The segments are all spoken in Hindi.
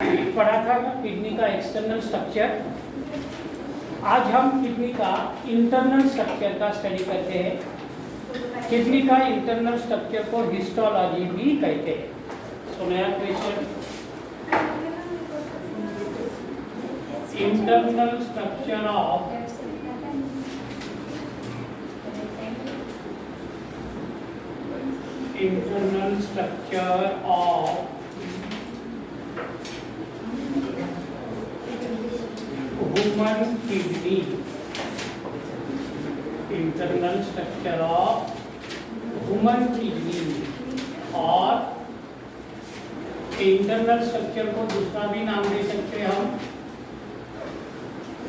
पढ़ा था किडनी का एक्सटर्नल स्ट्रक्चर। आज हम किडनी का इंटरनल स्ट्रक्चर का स्टडी करते हैं। किडनी का इंटरनल स्ट्रक्चर को हिस्टोलॉजी भी कहते हैं। सो नया question, internal structure of human kidney. Internal structure of human kidney, और इंटरनल स्ट्रक्चर को दूसरा भी नाम दे सकते हैं हम,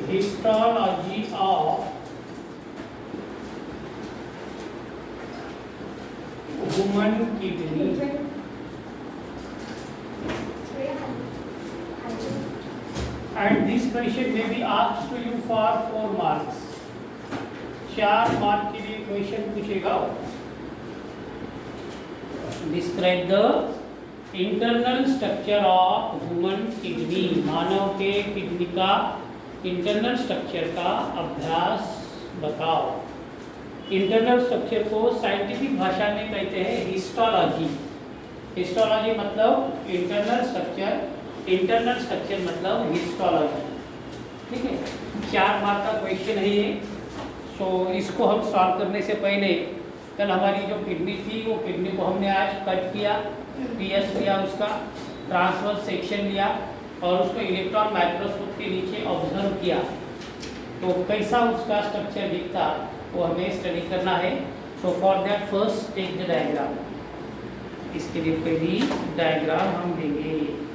histology of human kidney. And this question may be asked to you for 4 marks. 4 mark के लिए क्वेश्चन पूछेगा। Describe the internal structure of human kidney. मानव के किडनी का इंटरनल स्ट्रक्चर का अभ्यास बताओ। इंटरनल स्ट्रक्चर को साइंटिफिक भाषा में कहते हैं हिस्टोलॉजी। हिस्टोलॉजी मतलब इंटरनल स्ट्रक्चर, इंटरनल स्ट्रक्चर मतलब हिस्टोलॉजी। ठीक है, 4 मार्क का क्वेश्चन है ये। सो इसको हम सॉल्व करने से पहले कल हमारी जो किडनी थी वो किडनी को हमने आज कट किया, पीएस लिया, उसका ट्रांसवर्स सेक्शन लिया और उसको इलेक्ट्रॉन माइक्रोस्कोप के नीचे ऑब्जर्व किया। तो कैसा उसका स्ट्रक्चर दिखता वो हमें स्टडी करना है। So for that first take the diagram. इसके लिए पहली डायग्राम हम देंगे।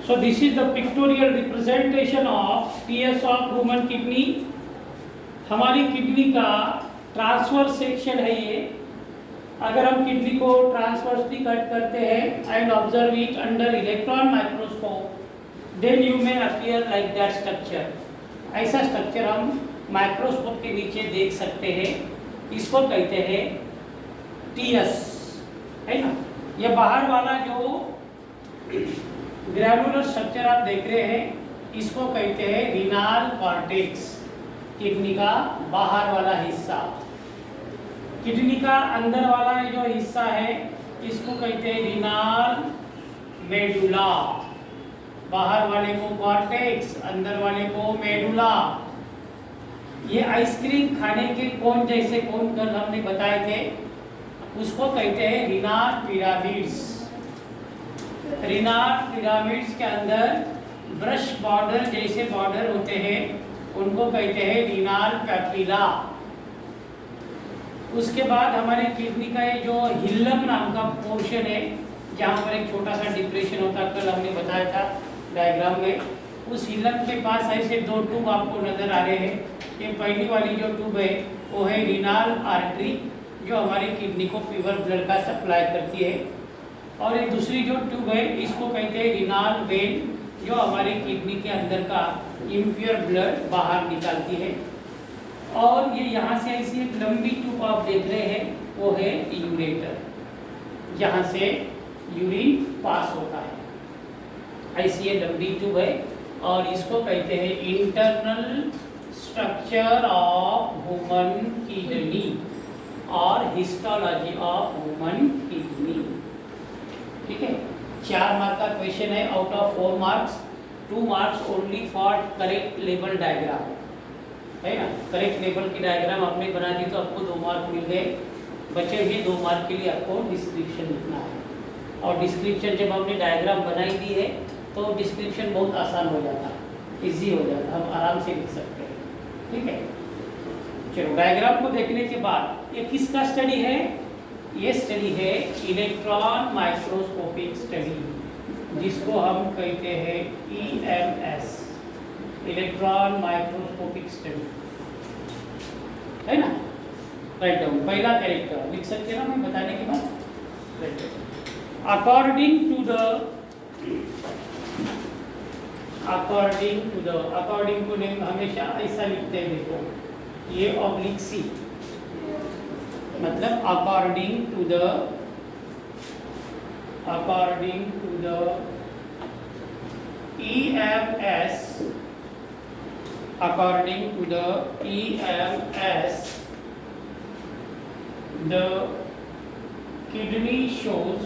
So this is the pictorial representation of TS of human kidney. हमारी किडनी का ट्रांसवर्स सेक्शन है ये. अगर हम किडनी को ट्रांसवर्सली कट करते हैं and observe it under electron microscope, then you may appear like that structure. ऐसा स्ट्रक्चर हम माइक्रोस्कोप के नीचे देख सकते हैं. इसको कहते हैं टीएस, है ना. ये बाहर वाला जो ग्रैनुलर स्ट्रक्चर आप देख रहे हैं, इसको कहते हैं रीनाल कॉर्टेक्स. किडनी का बाहर वाला हिस्सा. किडनी का अंदर वाला जो हिस्सा है, इसको कहते हैं रीनाल मेडुला. बाहर वाले को कॉर्टेक्स, अंदर वाले को मेडुला. ये आइसक्रीम खाने के कोन जैसे कोन कल हमने बताए थे, उसको कहते हैं रीनाल पिरामिड्स. रीनाल पिरामिड्स के अंदर ब्रश बॉर्डर जैसे बॉर्डर होते हैं, उनको कहते हैं रीनाल पैपिला. उसके बाद हमारे किडनी का ये जो हिल्लम नाम का पोर्शन है, जहाँ पर एक छोटा सा डिप्रेशन होता है, कल हमने बताया था डायग्राम में. उस हिल्लम के पास ऐसे दो ट्यूब आपको नजर आ रहे हैं. ये पहली वाली जो ट्यूब है वो है रीनाल आर्टरी, जो हमारी किडनी को प्योर ब्लड का सप्लाई करती है. और ये दूसरी जो ट्यूब है, इसको कहते हैं रीनाल वेन, जो हमारे किडनी के अंदर का इम्प्योर ब्लड बाहर निकालती है. और ये यहाँ से ऐसी एक लंबी ट्यूब आप देख रहे हैं, वो है यूरेटर, जहाँ से यूरिन पास होता है. ऐसी ये लंबी ट्यूब है और इसको कहते हैं internal structure of human kidney और हिस्टोलॉजी ऑफ ह्यूमन किडनी. ठीक है. 4 मार्क का क्वेश्चन है. Out of 4 marks 2 marks only for correct level diagram, है ना. करेक्ट लेवल की डायग्राम आपने बना दी तो आपको 2 मार्क मिल गए. बचे हुए 2 मार्क के लिए आपको डिस्क्रिप्शन लिखना है. और डिस्क्रिप्शन जब हमने डायग्राम बनाई दी है तो डिस्क्रिप्शन बहुत आसान हो जाता है, ईजी हो जाता है, हम आराम से लिख सकते हैं. ठीक है. चलो, डायग्राम को देखने के बाद ये किसका स्टडी है? ये स्टडी है इलेक्ट्रॉन माइक्रोस्कोपिक स्टडी, जिसको हम कहते हैं EMS, इलेक्ट्रॉन माइक्रोस्कोपिक स्टडी, है ना. Write down. पहला कैरेक्टर लिख सकते हैं ना मैं बताने के बाद. अकॉर्डिंग टू नेम हमेशा ऐसा लिखते हैं. देखो, ये ऑब्लिक सी, मतलब according to the EMS, according to the EMS, the kidney shows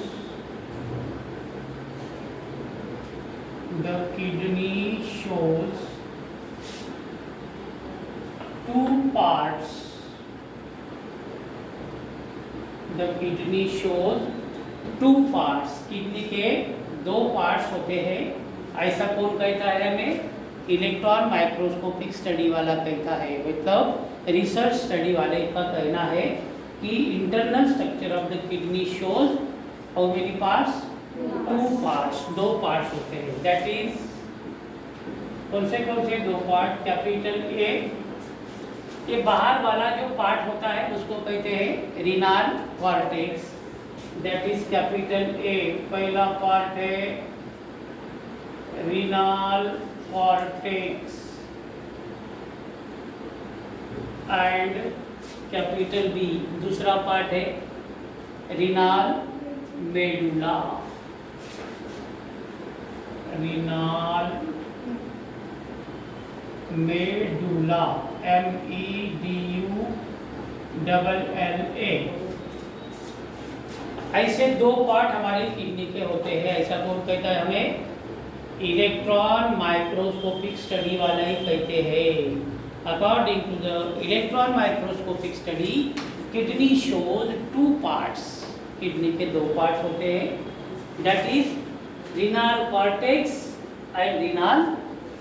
two parts. The kidney shows two parts. Kidney के 2 पार्ट्स होते हैं. ऐसा कौन कहता है हमें? इलेक्ट्रॉन माइक्रोस्कोपिक स्टडी वाला कहता है. मतलब रिसर्च स्टडी वाले का कहना है कि internal structure of the kidney shows how many parts? 2 parts. 2 parts होते हैं. दैट इज कौन से 2 पार्ट? कैपिटल ए, ये बाहर वाला जो पार्ट होता है उसको कहते हैं renal cortex. That is capital A. पहला पार्ट है renal cortex and capital B. दूसरा पार्ट है renal medulla. Renal medulla, MEDULLA. ऐसे 2 पार्ट हमारी किडनी के होते हैं. ऐसा कौन कहता है हमें? इलेक्ट्रॉन माइक्रोस्कोपिक स्टडी वाला ही कहते हैं. According to the electron microscopic study, kidney shows 2 parts. किडनी के 2 पार्ट्स होते हैं. That is renal cortex and renal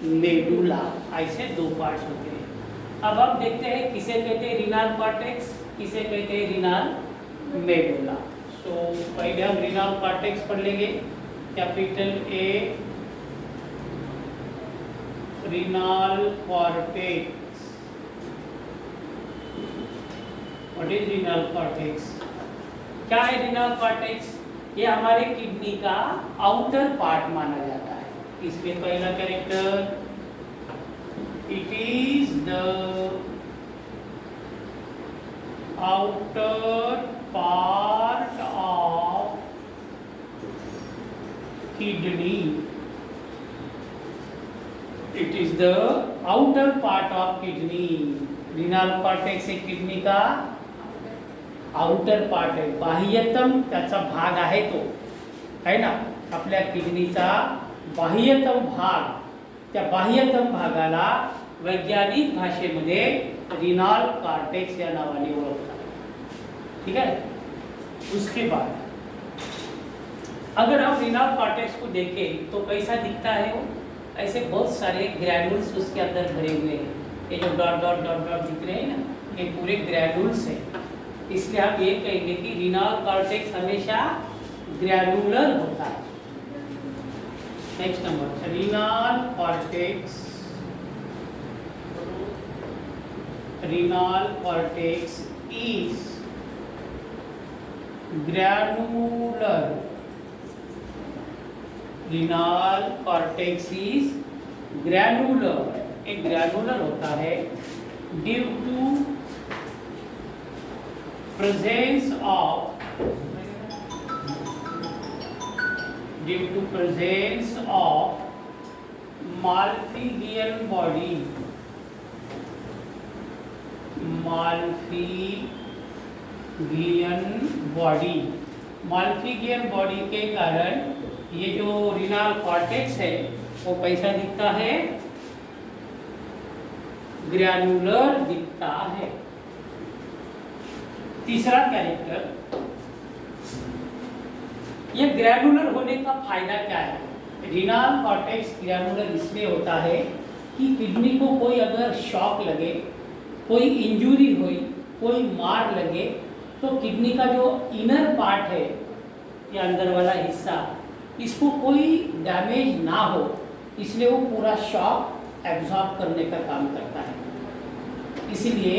medulla. ऐसे 2 पार्ट्स होते हैं. अब हम देखते हैं किसे कहते हैं रीनाल कॉर्टेक्स, किसे कहते हैं रीनाल मेडुला. सो पहले हम रीनाल कॉर्टेक्स पढ़ लेंगे. Capital A renal cortex. What is renal cortex? क्या है रीनल कॉर्टेक्स? ये हमारे किडनी का आउटर पार्ट माना जाता है। इसमें पहला character, it is the outer part of kidney. It is the outer part of kidney. Renal cortex एक किडनी का आउटर पार्ट आहे, बाह्यतम त्याचा भाग आहे तो, आहे ना, आपल्या किडनीचा बाह्यतम भाग। त्या बाह्यतम भागाला वैज्ञानिक भाषेमध्ये रीनल कॉर्टेक्स या नावाने ओळखतात। ठीक है। उसके बाद अगर हम रीनल कॉर्टेक्स को देखें तो कैसा दिखता है वो? ऐसे बहुत सारे ग्रैन्युल्स उसके अंदर भरे हुए हैं। ये जो डॉट डॉट डॉट डॉट दिख रहे हैं ना, ये पूरे ग्रैन्युल्स हैं। इसलिए हम ये कहेंगे कि रीनल कॉर्टेक्स हमेशा ग्रैन्युलर होता है। Next number, renal cortex. Renal cortex is granular. Renal cortex is granular. एक ग्रैन्युलर होता है due to presence of Malpighian body। Malpighian body के कारण ये जो रीनल कॉर्टेक्स है वो कैसा दिखता है? ग्रैन्युलर दिखता है। तीसरा कैरेक्टर, ये ग्रैन्युलर होने का फायदा क्या है? रीनल कॉर्टेक्स ग्रैन्युलर इसलिए होता है कि किडनी को कोई अगर शॉक लगे, कोई इंजरी हुई, कोई मार लगे, तो किडनी का जो इनर पार्ट है, ये अंदर वाला हिस्सा, इसको कोई डैमेज ना हो, इसलिए वो पूरा शॉक एब्जॉर्ब करने का काम करता है। इसलिए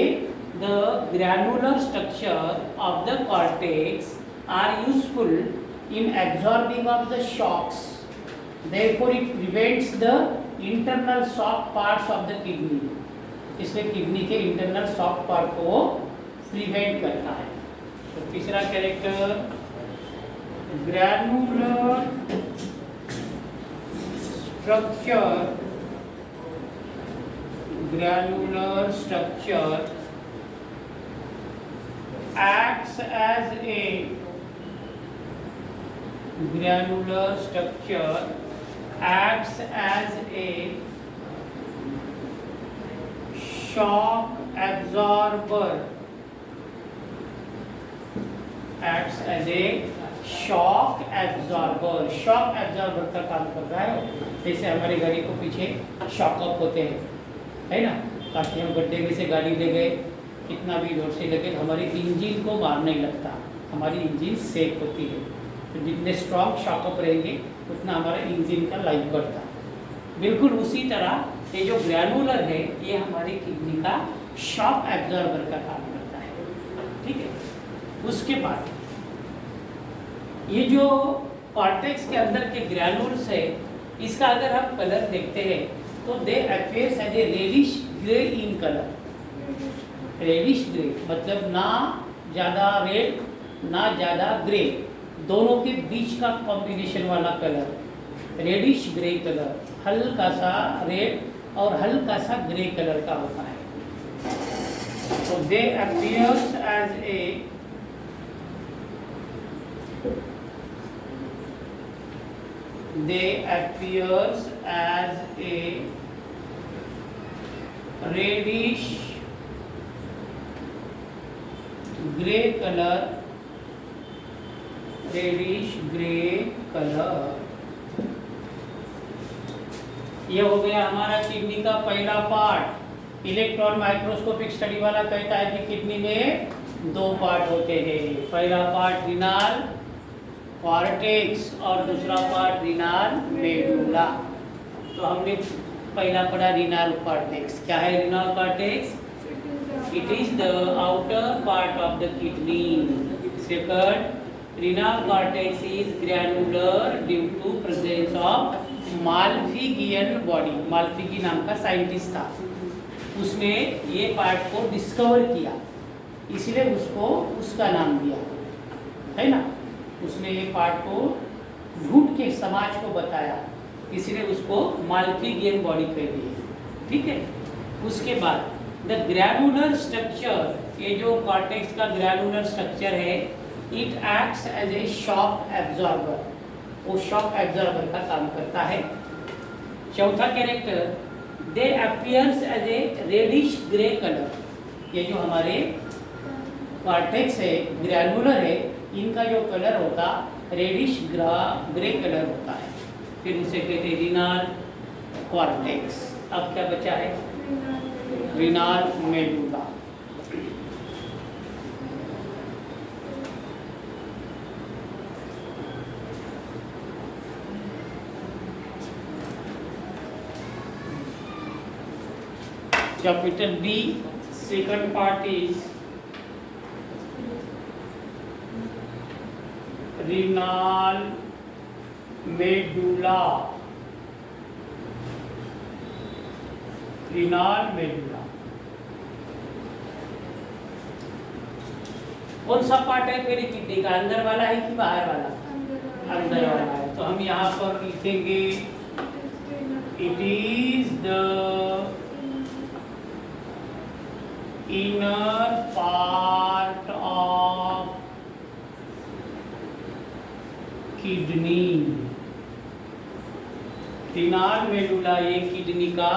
the granular structure of the cortex are useful in absorbing of the shocks. Therefore, it prevents the internal soft parts of the kidney. इसलिए किडनी के इंटरनल सॉफ्ट पार्ट को प्रिवेंट करता है। तो तीसरा character, granular structure. Granular structure acts as a shock absorber। Shock absorber का काम कर रहा है। जैसे हमारी गाड़ी को पीछे शॉकअप होते हैं, है ना, ताकि हम गड्ढे में से गाड़ी ले गए, कितना भी जोर से लगे तो हमारी इंजन को मार नहीं लगता, हमारी इंजन सेफ होती है। तो जितने स्ट्रॉन्ग शॉकअप रहेंगे उतना हमारा इंजन का लाइफ बढ़ता है। बिल्कुल उसी तरह ये जो ग्रैन्युलर है, ये हमारी किडनी का शॉक एब्जॉर्बर का काम करता है। ठीक है। उसके बाद ये जो कॉर्टेक्स के अंदर के ग्रैन्युल्स है, इसका अगर हम कलर देखते हैं तो they appears as a reddish grey in colour. Reddish grey मतलब ना ज़्यादा रेड ना ज़्यादा ग्रे, दोनों के बीच का कॉम्बिनेशन वाला कलर रेडिश ग्रे कलर, हल्का सा रेड और हल्का सा ग्रे कलर का होता है। तो they appears as a reddish grey colour. Reddish grey colour. ये हो गया हमारा किडनी का पहला पार्ट। इलेक्ट्रॉन माइक्रोस्कोपिक स्टडी वाला कहता है कि किडनी में दो पार्ट होते हैं, पहला पार्ट रीनल कॉर्टेक्स और दूसरा पार्ट रीनल मेडुला। तो हमने पहला पढ़ा रीनाल कॉर्टेक्स। क्या है renal cortex? It is the outer part of the kidney. Second, renal cortex is granular due to presence of Malpighian body. Malpighi नाम का साइंटिस्ट था, उसने ये पार्ट को डिस्कवर किया, इसलिए उसको उसका नाम दिया है ना। उसने ये पार्ट को ढूंढ के समाज को बताया, इसलिए उसको माल्फिगियन बॉडी कह दिए। ठीक है। उसके बाद द ग्रैनुलर स्ट्रक्चर, ये जो कॉर्टेक्स का ग्रैनुलर स्ट्रक्चर है, it acts as a shock absorber. वो शॉक एब्जॉर्बर का काम करता है। चौथा character, they appears as a reddish grey colour. ये जो हमारे कॉर्टेक्स है, ग्रैनुलर है, इनका जो कलर होता रेडिश ग्रे कलर होता है, फिर उसे कहते हैं रीनाल कॉर्टेक्स। अब क्या बचा है? Renal medulla. Capital D, second part is renal medulla. renal medulla कौन सा पार्ट है मेरी किडनी का? अंदर वाला है कि बाहर वाला? अंदर वाला है। तो हम यहाँ पर लिखेंगे it is the inner part of kidney। Renal medulla ये किडनी का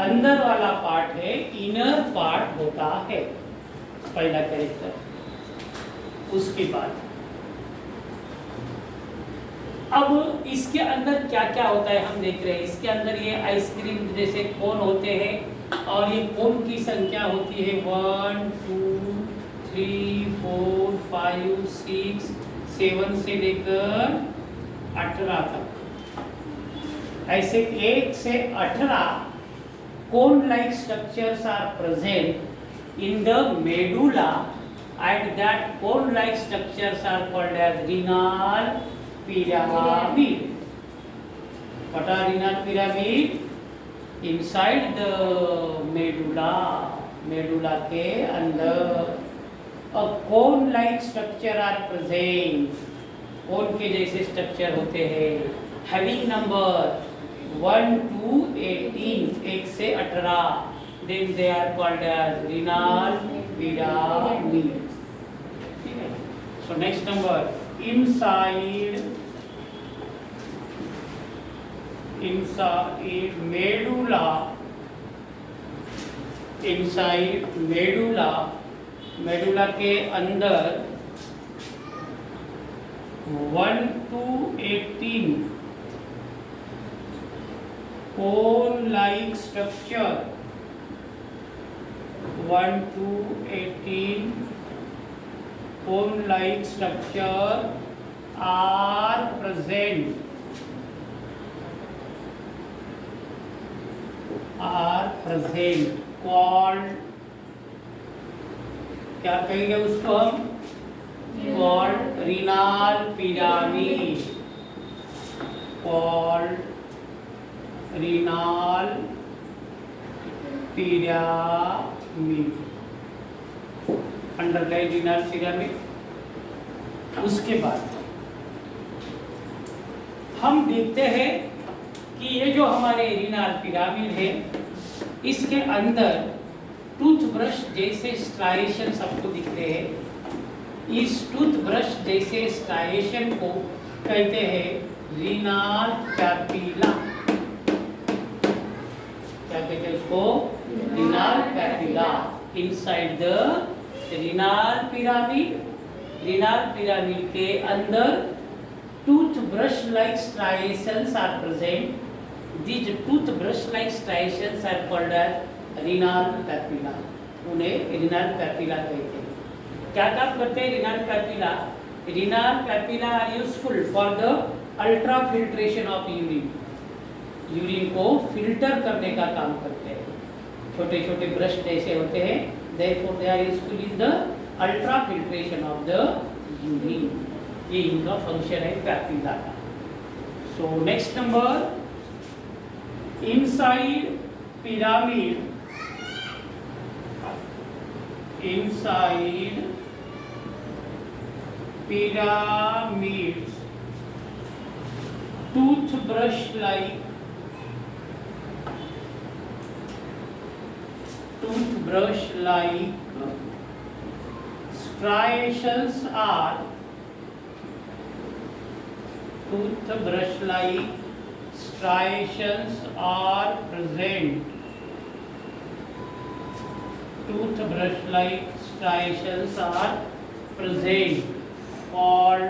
अंदर वाला पार्ट है, इनर पार्ट होता है। पहला कैरेक्टर। उसके बाद अब इसके अंदर क्या क्या होता है हम देख रहे हैं। इसके अंदर ये आइसक्रीम जैसे कोन होते हैं, और ये कोन की संख्या होती है 1 2 3 4 5 6 7 से लेकर 18 तक। ऐसे 1 से 18 cone like structures are present in the medulla, and that cone like structures are called as renal pyramid. What are renal pyramid? Inside the medulla, medulla के अंदर a cone like structure are present। कोन के जैसे स्ट्रक्चर होते हैं, having number 1 to 18, 1 से 18, then they are called as renal pyramid। So next number, inside medulla, inside medulla के अंदर 1 to 18 cone like structure, 1 to 18 cone like structure are present, called, क्या कहेंगे उसको हम? called renal pyramid, called renal pyramid, underline renal pyramid. उसके बाद हम देखते हैं कि ये जो हमारे रीनाल पिरामिड है, इसके अंदर टूथब्रश जैसे स्ट्राइएशन सबको दिख रहे हैं। इस टूथब्रश जैसे स्ट्राइएशन को कहते हैं रीनाल पैपिला। क्या कहते हैं उसको? रीनाल पैपिला। इनसाइड द रीनाल पिरामिड के अंदर toothbrush like striations are present. These toothbrush like striations are called as renal papilla. उन्हें renal papilla कहते हैं। क्या काम करते हैं renal papilla? Renal papilla are useful for the ultrafiltration of urine. Urine को फिल्टर करने का काम करते हैं। छोटे छोटे ब्रश जैसे होते हैं, therefore they are useful in the ultra filtration of the urine। ये इनका फंक्शन है पैपिला का। So next number, inside pyramid, inside pyramids, toothbrush like striations are present, called,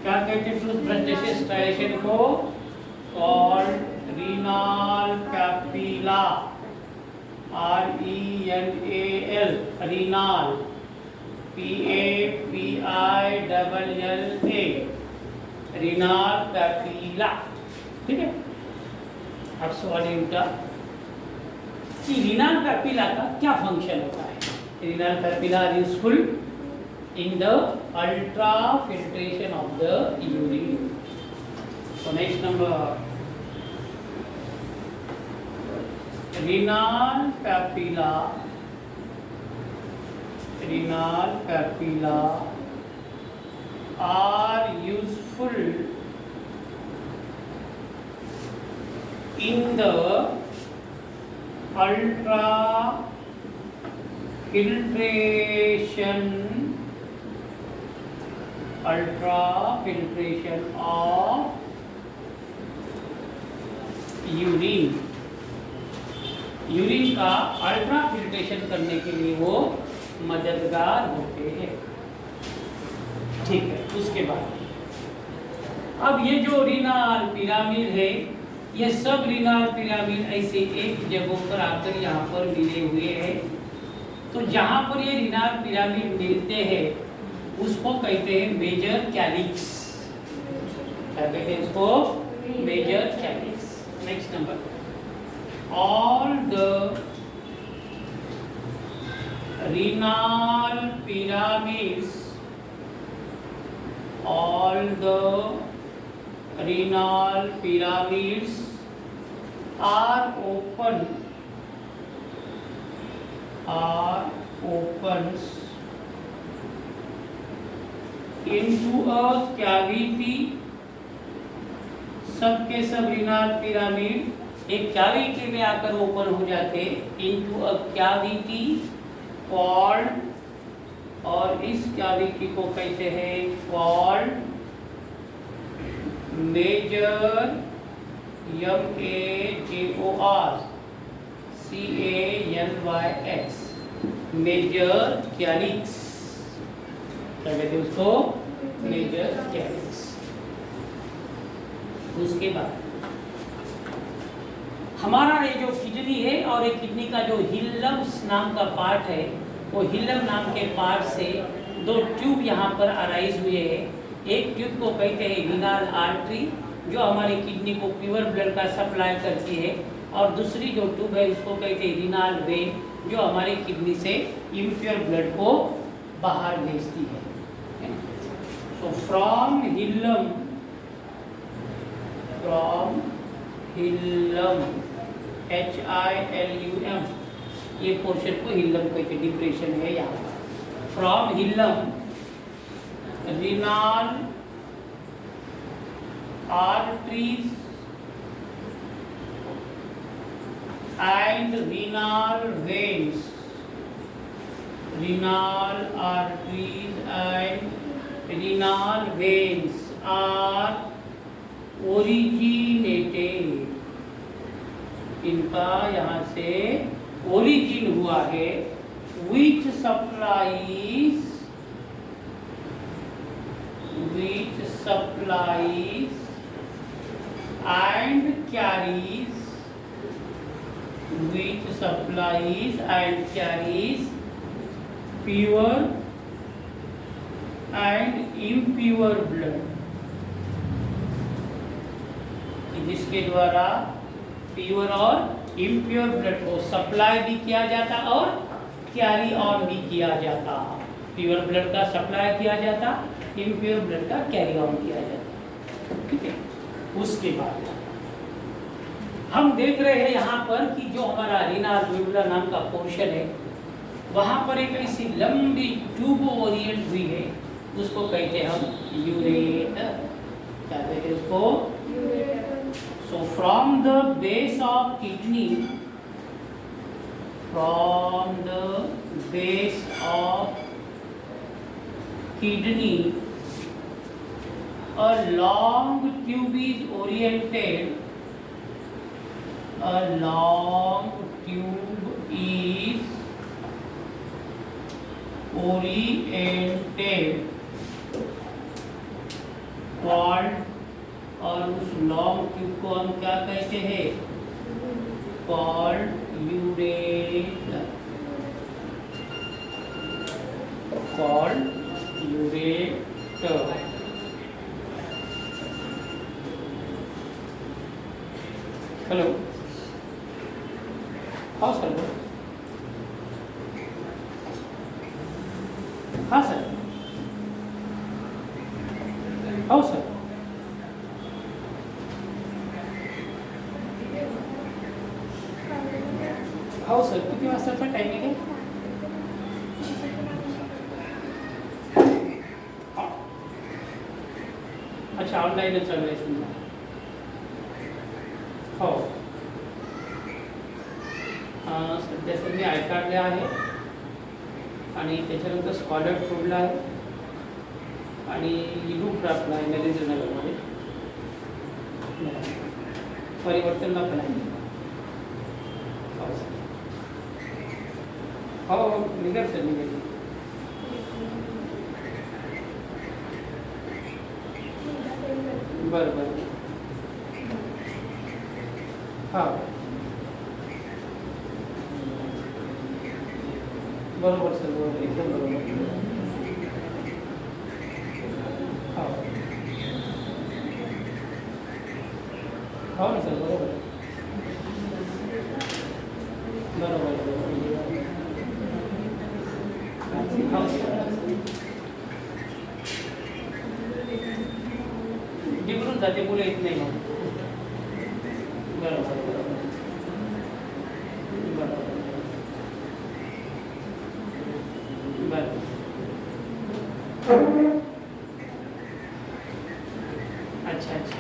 क्या कहते हैं टूथब्रश जैसे स्ट्राइएशन को? Called renal papilla, RENAL, renal, PAPILLA, renal papilla. ठीक है। अब सवाल ये उठा कि रीनाल पैपिला का क्या फंक्शन होता है? Renal papilla are useful in the ultra filtration of the urine। So next number, renal papilla are useful in the ultra filtration of urine. Urine का अल्ट्रा फिल्ट्रेशन करने के लिए वो मददगार होते हैं। ठीक है। उसके बाद अब ये जो रीनाल पिरामिड है, ये सब रीनाल पिरामिड ऐसे एक जगह पर आकर यहाँ पर मिले हुए हैं। तो जहाँ पर ये रीनाल पिरामिड मिलते हैं उसको कहते हैं मेजर कैलिक्स। क्या कहते हैं इसको? Major calyx. Next number, all the renal pyramids are opens into a cavity। सब के सब रीनाल पिरामिड एक कैविटी में आकर ओपन हो जाते, into a cavity called, और इस कैविटी को कहते हैं called major, MAJOR CALYX, major calyx. क्या कहते हैं उसको? Major calyx. उसके बाद हमारा ये जो किडनी है और ये किडनी का जो हिल्लम नाम का पार्ट है, वो हिल्लम नाम के पार्ट से दो ट्यूब यहाँ पर अराइज हुए हैं। एक ट्यूब को कहते हैं रीनाल आर्टरी, जो हमारी किडनी को प्योर ब्लड का सप्लाई करती है, और दूसरी जो ट्यूब है उसको कहते हैं रीनाल वेन, जो हमारी किडनी से इम्प्योर ब्लड को बाहर भेजती है। सो फ्रॉम हिल्लम HILLUM, ये पोर्शन को हिल्लम कहते, डिप्रेशन है यहाँ पर। From hilum renal arteries and renal veins, renal arteries and renal veins are originated, इनका यहाँ से ओरिजिन हुआ है, which supplies and carries pure and impure blood जिसके द्वारा प्योर और इम्प्योर ब्लड को सप्लाई भी किया जाता और कैरी ऑन भी किया जाता। प्योर ब्लड का सप्लाई किया जाता, इम्प्योर ब्लड का कैरी ऑन किया जाता। ठीक है, उसके बाद हम देख रहे हैं यहाँ पर कि जो हमारा रीनाल मेडुला नाम का पोर्शन है, वहाँ पर एक ऐसी लंबी ट्यूब ओरिएंट हुई है, उसको कहते हैं हम यूरेटर। क्या कहते हैं उसको? So from the base of kidney, from the base of kidney, a long tube is oriented. A long tube is oriented, called, और उस लॉन्ग ट्यूब को हम क्या कहते हैं? Called ureter. Called ureter. Hello, हाँ सर। हाँ सर। हाँ सर। हो सर, किती वाजताचा टायमिंग आहे? अच्छा, ऑनलाईनच चालू आहे समजा. हो, सध्या सर मी आय कार्डला आहे आणि त्याच्यानंतर स्कॉलर प्रूव्हला आहे आणि ईबुक ड्राफ्टला आहे नरेंद्रनगरमध्ये. परिवर्तनला पण आहे. हो निघेल सर, निघेल. बरं बरं. हां बरोबर सर, बरोबर, एकदम बरोबर. हो हो ना सर, बरोबर बरोबर बिघडून जाते, मुलं येत नाही मग. बरोबर बरोबर बरोबर बरं. अच्छा अच्छा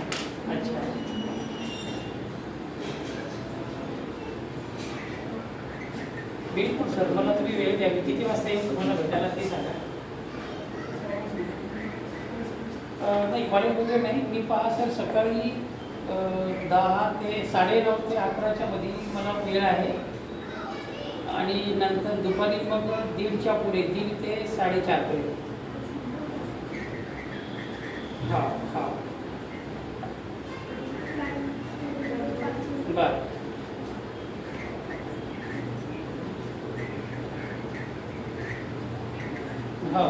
अच्छा. बिलकुल सर, मला तुम्ही वेळ द्या. किती वाजता येईल तुम्हाला भेटायला ते सांगा. नाही कॉलेज वगैरे नाही. मी पहा सर, सकाळी 10 ते 9:30 ते 11च्या मध्ये मला वेळ आहे आणि नंतर दुपारी मग 1:30च्या पुढे 1:30 ते 4:30 पर्यंत. हां हां बरं. हो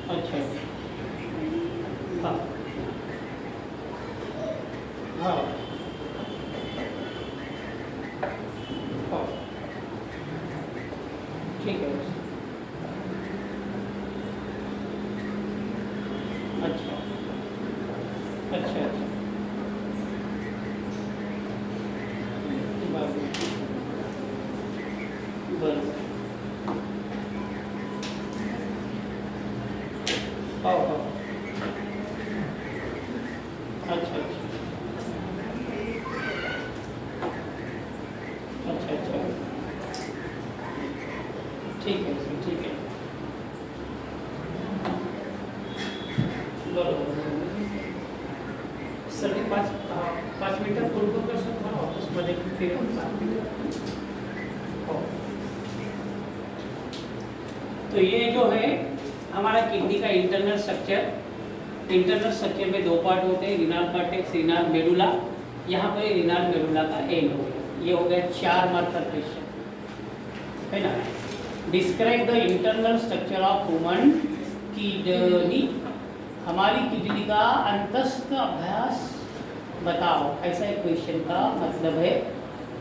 अच्छा. हां हो हो ठीक आहे. अच्छा अच्छा अच्छा बरं बरं. हो हो अच्छा अच्छा अच्छा अच्छा ठीक आहे सर, ठीक आहे. बरोबर सर, मी 5 मिनटात फोन करतो सर तुम्हाला ऑफिसमध्ये फिरून. 5 मिनट. हो. तो ये जो है हमारा किडनी का इंटरनल स्ट्रक्चर. इंटरनल स्ट्रक्चर में 2 पार्ट होते हैं, रीनाल कार्टेक्स, रीनाल मेडुला. यहाँ पर रीनाल मेडुला का एंड हो गया. ये हो गया 4 मार्कर क्वेश्चन, है ना. Describe the internal structure of human kidney. हमारी किडनी का अंतस्थ अभ्यास बताओ। ऐसा एक क्वेश्चन का मतलब है।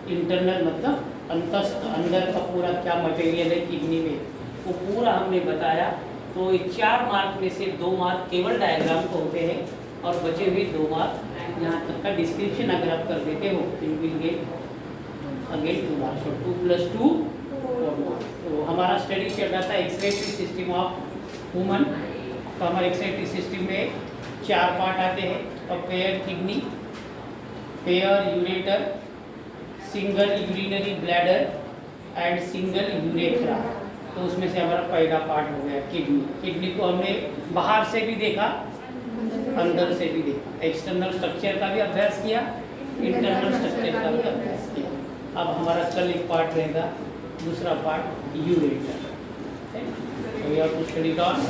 इंटरनल मतलब अंतस्थ, अंदर का पूरा क्या मटेरियल है किडनी में, वो पूरा हमने बताया। तो 4 मार्क में से 2 मार्क केवल डायग्राम को होते हैं और बचे हुए 2 मार्क यहाँ तक का डिस्क्रिप्शन अगर आप कर देते हो तो you will get again 2 marks. 2 + 2 4 marks. तो हमारा स्टडी चल रहा था एक्सक्रीटरी सिस्टम ऑफ ह्यूमन। तो हमारे एक्सक्रीटरी सिस्टम में 4 पार्ट आते हैं। और pair kidney, pair ureter, single urinary bladder and single urethra. तो उसमें से हमारा पहला पार्ट हो गया किडनी। किडनी को हमने बाहर से भी देखा, अंदर से भी देखा। एक्सटर्नल स्ट्रक्चर का भी अभ्यास किया, इंटरनल स्ट्रक्चर का भी अभ्यास किया। अब हमारा कल एक पार्ट रहेगा, दूसरा part ureter. We have to study on